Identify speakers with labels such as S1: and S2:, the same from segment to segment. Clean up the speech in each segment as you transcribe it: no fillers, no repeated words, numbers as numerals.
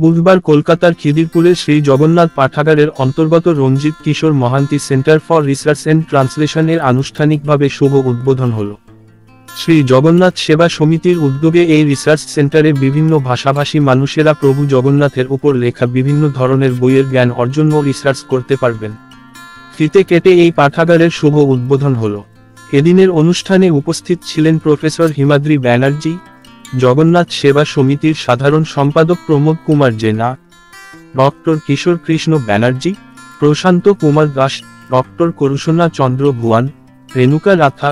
S1: বুধবার কলকাতার খিদিরপুরের শ্রী জগন্নাথ পাঠাগারের অন্তর্গত Ranjit Kishore Mohanty centre for research and ট্রান্সলেশনের আনুষ্ঠানিকভাবে শুভ উদ্বোধন হল। শ্রী জগন্নাথ সেবা সমিতির উদ্যোগে এই রিসার্চ সেন্টারে বিভিন্ন ভাষাভাষী মানুষেরা প্রভু জগন্নাথের উপর লেখা বিভিন্ন ধরনের বইয়ের জ্ঞান অর্জন ও রিসার্চ করতে পারবেন। ফিতে কেটে এই পাঠাগারের শুভ উদ্বোধন হল। এদিনের অনুষ্ঠানে উপস্থিত ছিলেন প্রফেসর হিমাদ্রি ব্যানার্জি, জগন্নাথ সেবা সমিতির সাধারণ সম্পাদক প্রমোদ কুমার জেনা, ডক্টর কিশোর কৃষ্ণ ব্যানার্জি, প্রশান্ত কুমার দাস, ডক্টর করুণা চন্দ্র ভুয়ান, রেণুকা রাথা,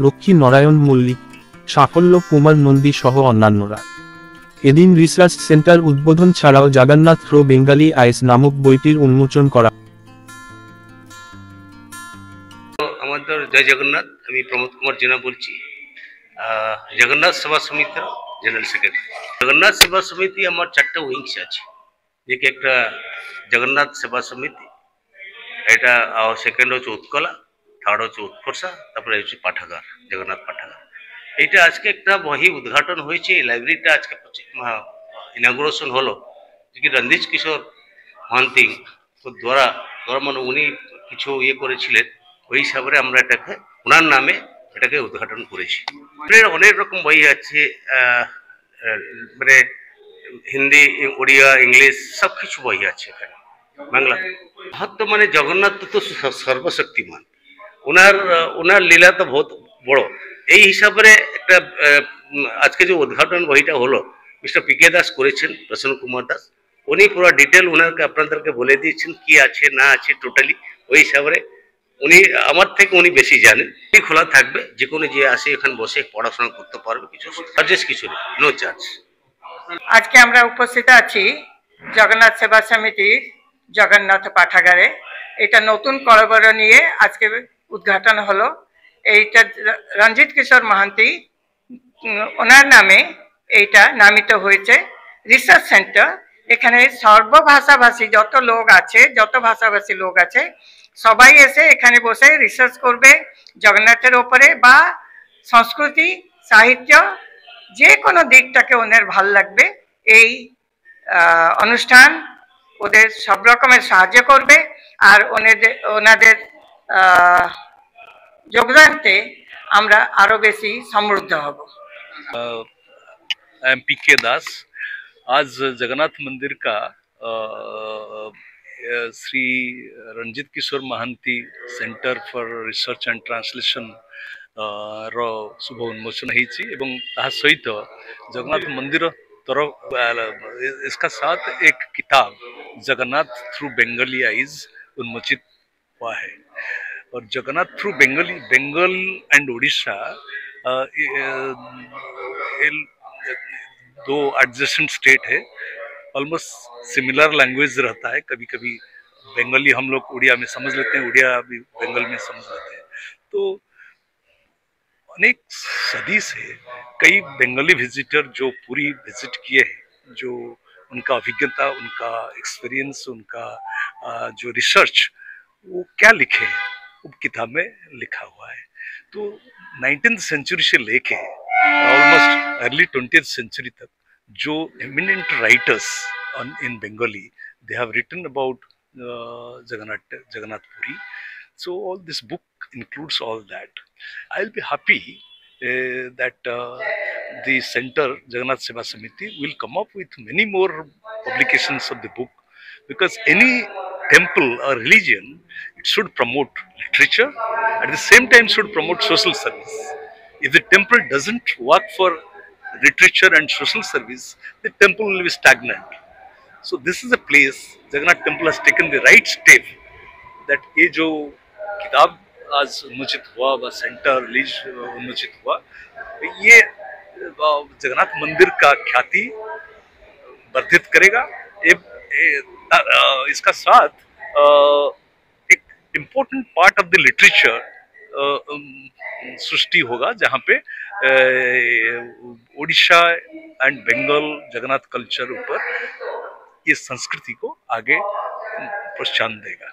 S1: লক্ষ্মী নারায়ণ মল্লিক, সাফল্য কুমার নন্দী সহ অন্যান্যরা। এদিন রিসার্চ সেন্টার উদ্বোধন ছাড়াও জগন্নাথ থ্রো বেঙ্গলি আইস নামক বইটির উন্মোচন করা।
S2: আমাদের জয় জগন্নাথ, আমি প্রমোদ কুমার জেনা বলছি, জগন্নাথ সেবা সমিতির জেনারেল সেক্রেটারি। জগন্নাথ সেবা সমিতি আমার 4টা উইংস আছে, যে একটা জগন্নাথ সেবা সমিতি, এটা সেকেন্ড হচ্ছে উৎকলা, থার্ড হচ্ছে উৎকর্ষা, তারপরে হচ্ছে পাঠাগার, জগন্নাথ পাঠাগার। এইটা আজকে একটা বহি উদ্ঘাটন হয়েছে, এই লাইব্রেরিটা আজকে ইনাগুরেশন হলো, যে রঞ্জিত কিশোর মহান্তি দ্বারা মানে উনি কিছু করেছিলেন, ওই হিসাবে আমরা এটাকে ওনার নামে এটাকে উদ্ঘাটন করেছি। অনেক রকম বই আছে, মানে হিন্দি, ওড়িয়া, ইংলিশ সব কিছু বই আছে এখানে। বাংলা মাহাত্ম মানে জগন্নাথ তো সর্বশক্তিমান, ওনার লীলা তো বহুত বড়। এই হিসাবে একটা আজকে যে উদ্ঘাটন বইটা হলো, মিস্টার পি.কে. দাস করেছেন, প্রসন্ন কুমার দাস। উনি পুরো ডিটেল ওনাকে আপনাদেরকে বলে দিয়েছেন কি আছে না আছে টোটালি। ওই হিসাবে উনি আমার থেকে উনি বেশি জানেন। খোলা থাকবে, যে কোনো যে আসে এখানে বসে পড়াশোনা করতে পারবে, কিছু চার্জেস কিছু নেই, নো চার্জ।
S3: আজকে আমরা উপস্থিত আছি জগন্নাথ সেবা সমিতির জগন্নাথ পাঠাগারে। এটা নতুন করবর নিয়ে আজকে উদ্ঘাটন হলো। এইটা রঞ্জিত কিশোর মহান্তি ওনার নামে এইটা নামিত হয়েছে রিসার্চ সেন্টার। এখানে সর্বভাষাভাষী যত লোক আছে, যত ভাষাভাষী লোক আছে, সবাই এসে এখানে বসে রিসার্চ করবে জগন্নাথের ওপরে, বা সংস্কৃতি, সাহিত্য, যে কোনো দিকটাকে ওদের ভাল লাগবে। এই অনুষ্ঠান ওদের সব রকমের সাহায্য করবে, আর ওনাদের যোগদানতে আমরা আরো বেশি সমৃদ্ধ হব।
S4: I am P K. दास। आज जगन्नाथ मंदिर का Shri Ranjit Kishore Mohanty centre for research and translation रो शुभ उन्मोचन होती, सहित जगन्नाथ मंदिर तरफ इसका साथ एक किताब जगन्नाथ थ्रू बेंगली आइज उन्मोचित हुआ है। और Jagannath through Bengali, Bengal and Orissa दो एडजेसेंट स्टेट है, ऑलमोस्ट सिमिलर लैंग्वेज रहता है। कभी कभी बंगाली हम लोग उड़िया में समझ लेते हैं, उड़िया भी बंगाल में समझ लेते हैं। तो अनेक सदी से कई बंगाली विजिटर जो पूरी विजिट किए हैं, जो उनका अभिज्ञता, उनका एक्सपीरियंस, उनका जो रिसर्च, वो क्या लिखे हैं वो किताब में लिखा हुआ है। तो 19th सेंचुरी से लेके ऑलमोस्ट अर्ली 20th सेंचुरी तक जो eminent writers in Bengali, they have written about Jagannath Puri. So all this book includes all that. I'll be happy that the center Jagannath Seva Samiti will come up with many more publications of the book, because any temple or religion, it should promote literature, at the same time should promote social service. If the temple doesn't work for literature and social service, the temple will be stagnant. So this is a place, Jagannath Temple has taken the right step, that ये जो किताब आज उन्मोचित हुआ, व centre release उन्मोचित हुआ, ये जगन्नाथ मंदिर का ख्याति वर्धित करेगा। इसका साथ एक important part of the literature सृष्टि होगा, जहाँ पे उड़ीसा एंड बंगाल जगन्नाथ कल्चर ऊपर ये संस्कृति को आगे प्रोत्साहन देगा।